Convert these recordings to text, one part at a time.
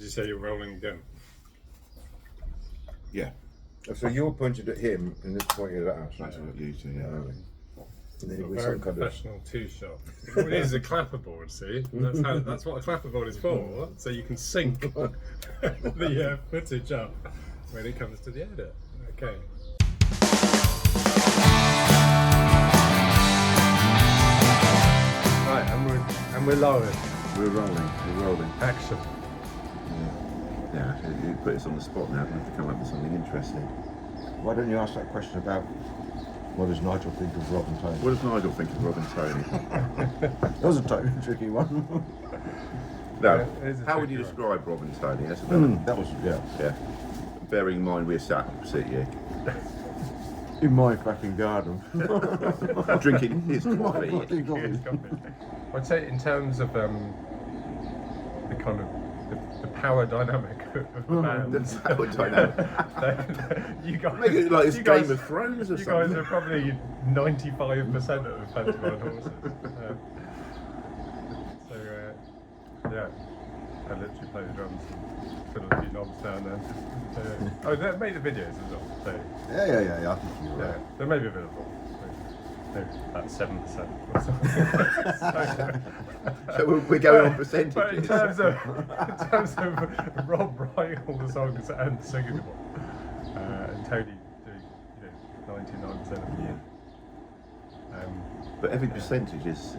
you say you're rolling gun? Yeah. So you're pointed at him and it's pointed at us. That's what you do, yeah. And then It's a with very some kind of professional two-shot. It is a clapperboard, see? That's what a clapperboard is for, so you can sync the footage up when it comes to the edit. Okay. Right, and we're lowered. We're rolling. Action. Yeah, you put us on the spot now. We have to come up with something interesting. Why don't you ask that question about what does Nigel think of Rob and Tony? What does Nigel think of Rob and Tony? That was a totally tricky one. No. Yeah, it is a How would you tricky one. describe Rob and Tony? That's about That was, yeah. Yeah. Bearing in mind we're sat opposite you. In my fucking garden. Drinking his coffee. Fucking coffee. I'd say in terms of the kind of the power dynamic of the band. That's how it's dynamic. You guys, Make it like it's you guys- Game of Thrones or you something. guys are probably 95% of Pantomime horses. Yeah, I literally play the drums and fiddle a few knobs down there. Oh, they made the videos as well. So, Yeah, I think you're yeah, right. they may be available. Maybe about 7% or something. So we're going on But in percentages. terms of Rob writing all the songs and singing them all, and Tony doing 99% of them. But every percentage is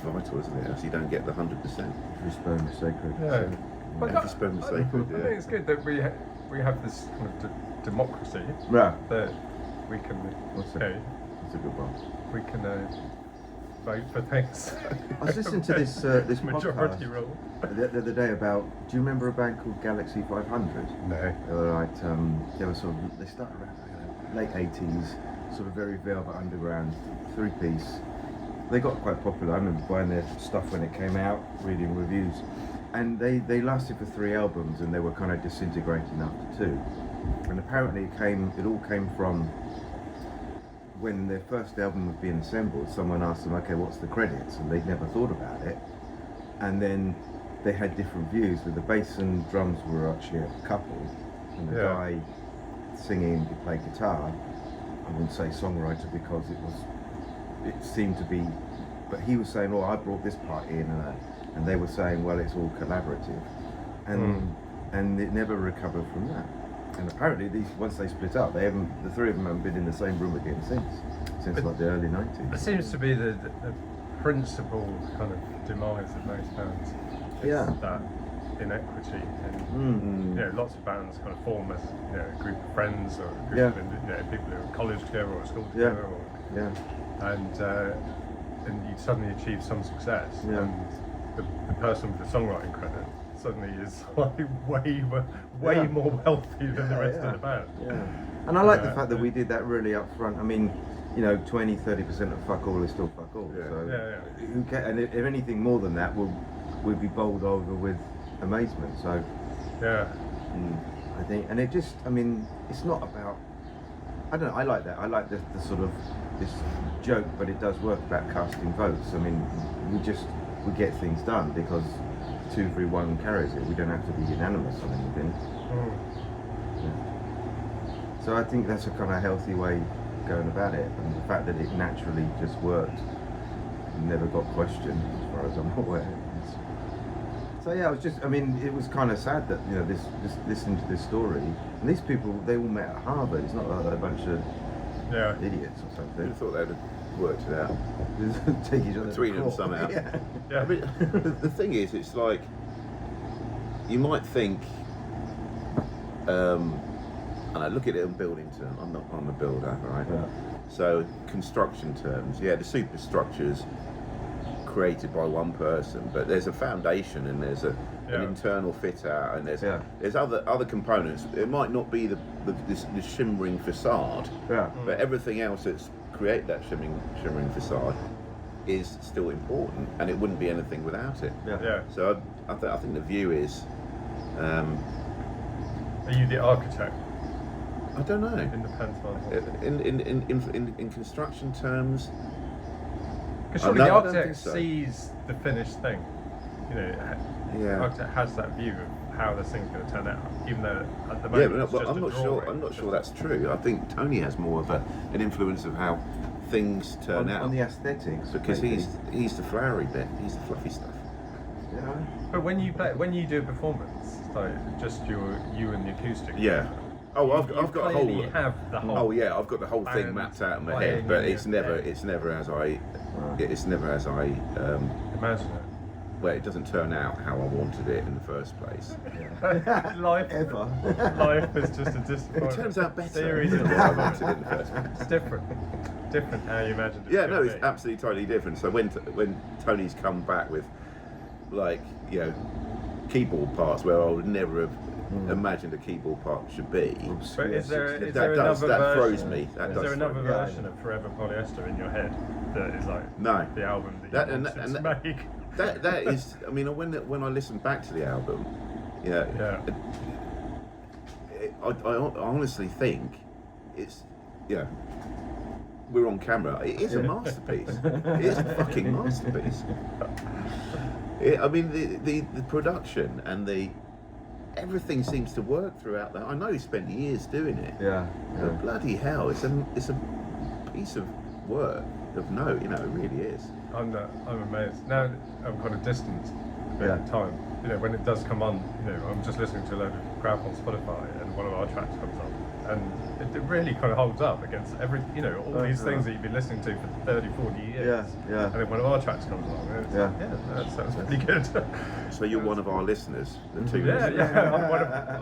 vital, isn't it? Else you don't get the 100%. Every sperm is sacred. Yeah. But Every sperm is sacred. I think it's good that we have this kind of democracy Yeah. that we can What's that? That's a good one. we can vote for things. I was listening to this this majority podcast rule. the other day about. Do you remember a band called Galaxy 500? No. They were like they were sort of they started around late 80s, sort of very Velvet Underground, 3-piece. They got quite popular. I remember buying their stuff when it came out, reading reviews, and they lasted for 3 albums, and they were kind of disintegrating after 2. And apparently it all came from when their first album was being assembled. Someone asked them, okay, what's the credits? And they'd never thought about it. And then they had different views. With the bass and drums were actually a couple, and the guy singing, he played guitar. I wouldn't say songwriter because it seemed to be, but he was saying, oh, I brought this part in, and they were saying, well, it's all collaborative, and it never recovered from that. And apparently, once they split up, the 3 of them haven't been in the same room again since like the early 90s. It seems to be the principal kind of demise of most bands. Yeah. That inequity, and lots of bands kind of form as a group of friends or a group of people who are at college together or at school together, and you suddenly achieve some success, and the person with the songwriting credit suddenly is like way more wealthy than the rest of the band. Yeah. And I like the fact that we did that really up front. I mean, 20-30% of fuck all is still fuck all. Who and if anything more than that, we'd be bowled over with amazement. So I think, and it just, I mean, it's not about. I don't know. I like that. I like the sort of this joke, but it does work about casting votes. I mean, we get things done because 2-3-1 carries it. We don't have to be unanimous on anything. So I think that's a kind of healthy way of going about it, and the fact that it naturally just worked, and never got questioned, as far as I'm aware. So yeah, it was kind of sad that this listening to this story, and these people, they all met at Harvard. It's not like a bunch of idiots or something. I thought they'd have worked it out. Take each other Between to them court. somehow. Yeah. I mean, the thing is, it's like you might think, and I look at it in building terms. I'm a builder, right? Yeah. So construction terms, the superstructure's created by one person, but there's a foundation and there's an internal fit out, and there's other components. It might not be the shimmering facade, but everything else that's create that shimmering facade is still important, and it wouldn't be anything without it. So I think the view is. Are you the architect? I don't know. In the pantomime. In construction terms. Because surely the architect sees the finished thing. architect has that view of how this thing's going to turn out, even though at the Yeah, moment it's but just I'm a not sure. drawing. I'm not sure that's true. I think Tony has more of an influence of how things turn out on the aesthetics, because maybe. he's the flowery bit. He's the fluffy stuff. Yeah. But when you do a performance, like just you and the acoustic. Yeah. Oh, I've got a whole. You have the whole. Oh yeah, I've got the whole thing band mapped out in my playing head, but in it's your never head. as I Imagine it. well, it doesn't turn out how I wanted it in the first place. Life Ever. Life is just a disappointment. It turns out better Series than of what I wanted in the first place. It's different how you imagined it. Yeah, should no, it's be. absolutely totally different. So when Tony's come back with, like, you know, keyboard parts where I would never have imagined a keyboard part should be. But is there that another does that version? throws me. That Is does there throw another me. version of Forever Polyester in your head that is like No. the album That- that you and wanted that- to make? That is, I mean, when I listen back to the album, Yeah. I honestly think it's, we're on camera. It is a masterpiece. It is a fucking masterpiece. I mean, the production and everything seems to work throughout that. I know he spent years doing it. Yeah. But bloody hell, it's a piece of work of note. You know, it really is. I'm amazed. Now I'm kind of distanced at the time. You know, when it does come on, I'm just listening to a load of crap on Spotify, and one of our tracks comes on, and it really kind of holds up against all these things that you've been listening to for 30, 40 years. Yeah. And then one of our tracks comes along, and that sounds pretty good. So you're one of our listeners, the two Yeah, listeners yeah.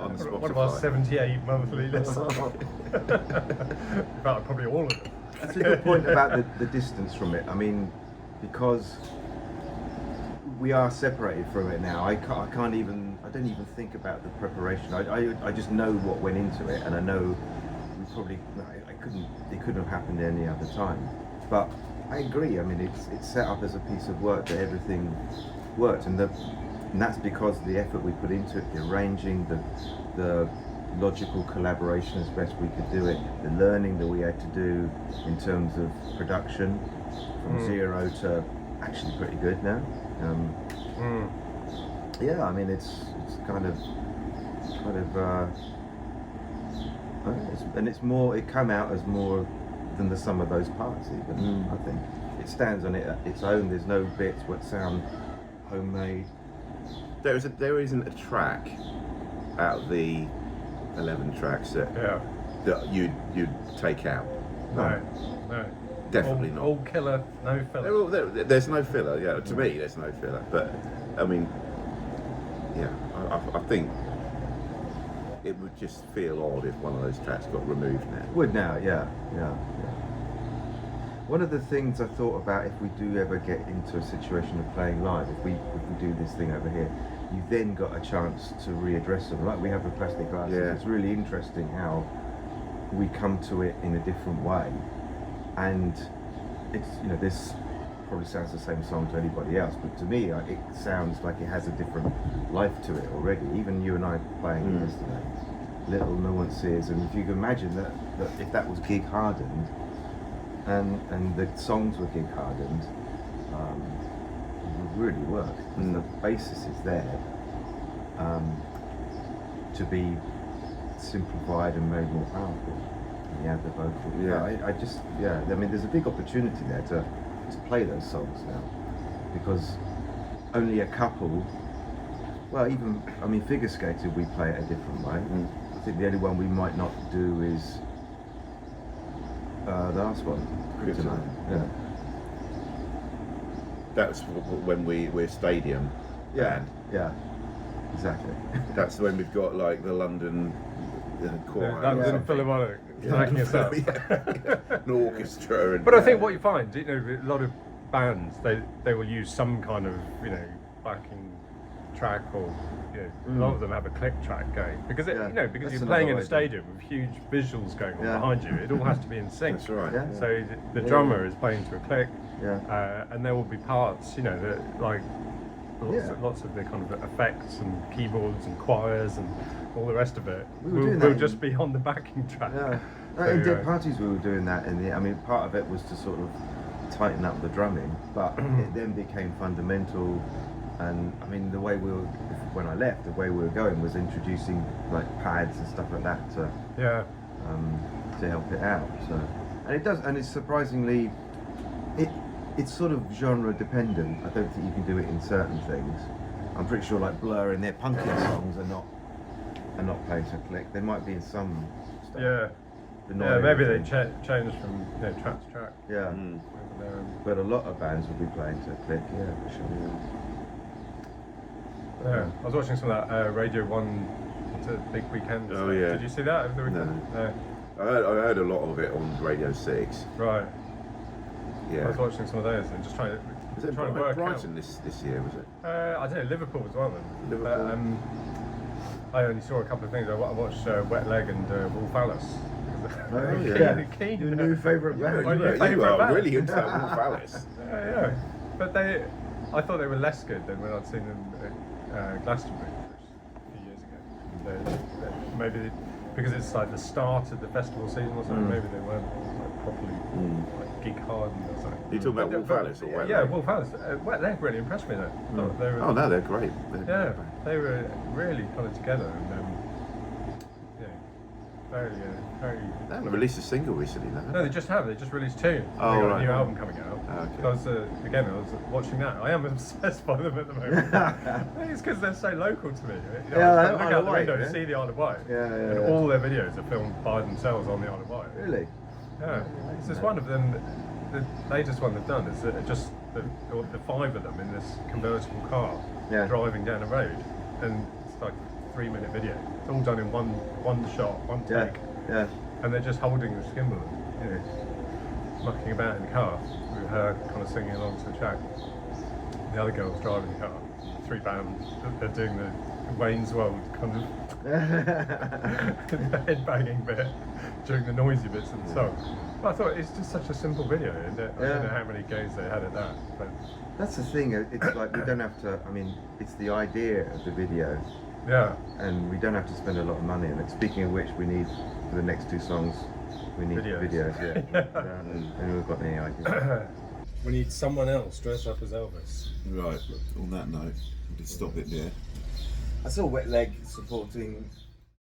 on Spotify. One of our 78 monthly listeners. In fact, probably all of them. That's a good point about the distance from it. I mean, because we are separated from it now. I don't even think about the preparation. I just know what went into it, and I know it couldn't have happened any other time. But I agree. I mean, it's set up as a piece of work that everything worked, and that's because of the effort we put into it, the arranging, the logical collaboration as best we could do it, the learning that we had to do in terms of production from zero to actually pretty good now. Yeah, I mean it's kind of and it's more. It came out as more than the sum of those parts. Even I think it stands on its own. There's no bits what sound homemade. There isn't a track out of the 11 tracks that you'd take out. No. Definitely not. All killer, no filler. There's no filler. Yeah, to me, there's no filler. But I mean, I think it would just feel odd if one of those tracks got removed now. Would now, yeah. One of the things I thought about, if we do ever get into a situation of playing live, if we do this thing over here, you then got a chance to readdress them, like we have with plastic glasses. Yeah. It's really interesting how we come to it in a different way, and it's this probably sounds the same song to anybody else, but to me it sounds like it has a different life to it already. Even you and I playing it yesterday, little nuances, and if you can imagine that if that was gig hardened and the songs were gig hardened, it would really work. The basis is there to be simplified and made more powerful. And you add the vocal. I mean, there's a big opportunity there to play those songs now, because only a couple. Well, figure skated we play it a different way. I think the only one we might not do is the last one, Kryptonite. Yeah. That's when we're stadium. Yeah, exactly. That's when we've got like the London choir. London Philharmonic backing us up. An orchestra. But I think what you find, a lot of bands, they will use some kind of backing track, or a lot of them have a click track going, because because you're playing in a stadium with huge visuals going on behind you. It all has to be in sync. That's right. Yeah. So the drummer is playing to a click, Yeah. and there will be parts, that like lots of the kind of effects and keyboards and choirs and all the rest of it will just be on the backing track. Yeah. So, in Dead Parties we were doing that part of it was to sort of tighten up the drumming, but it then became fundamental And I mean, when I left, the way we were going was introducing like pads and stuff like that to help it out. So, and it does, and it's surprisingly, it's sort of genre dependent. I don't think you can do it in certain things. I'm pretty sure like Blur and their punky songs are not pay to click. They might be in some stuff. Yeah. Yeah, maybe they changed from track to track. Yeah. But a lot of bands will be playing to click. Yeah, for sure. Yeah. I was watching some of that Radio 1 Big Weekend. Oh yeah. Did you see that over the weekend? No. I heard a lot of it on Radio 6. Right. Yeah. I was watching some of those and just trying to work Brighton out. this year, was it? I don't know, Liverpool as well then. Liverpool. I only saw a couple of things. I watched Wet Leg and Wolf Alice. Keen. Your new favourite band. You are really into that Wolf Alice. Yeah. But I thought they were less good than when I'd seen them at Glastonbury a few years ago. Maybe because it's like the start of the festival season or something, maybe they weren't like, properly like gig hardened or something. You talking about Wolf Alice or Wet Leg? Yeah, Wolf Alice. Wet Leg really impressed me though. They were, Oh no, they're great. they were really kind of together and very. They haven't released a single recently, no? No, they just have. They just released 2. They got a new album coming out. Okay. I was watching that. I am obsessed by them at the moment. I think it's because they're so local to me. I look out the window and see the Isle of Wight. And all their videos are filmed by themselves on the Isle of Wight. Really? Yeah. It's just one of them. The latest one they've done is just the 5 of them in this convertible car driving down a road, and it's like a 3-minute video. It's all done in one shot, one take. Yeah. And they're just holding the gimbal, mucking about in the car with her kind of singing along to the track. The other girl's driving the car. 3 bands. They're doing the Wayne's World kind of head-banging bit during the noisy bits of the song. But I thought it's just such a simple video. And I don't know how many goes they had at that. But that's the thing. It's like we don't have to. I mean, it's the idea of the video. Yeah. And we don't have to spend a lot of money on it. Speaking of which, we need for the next 2 songs, we need videos. And we've got any ideas. We need someone else dressed up as Elvis. Right. On that note, we can stop it there. I saw Wet Leg supporting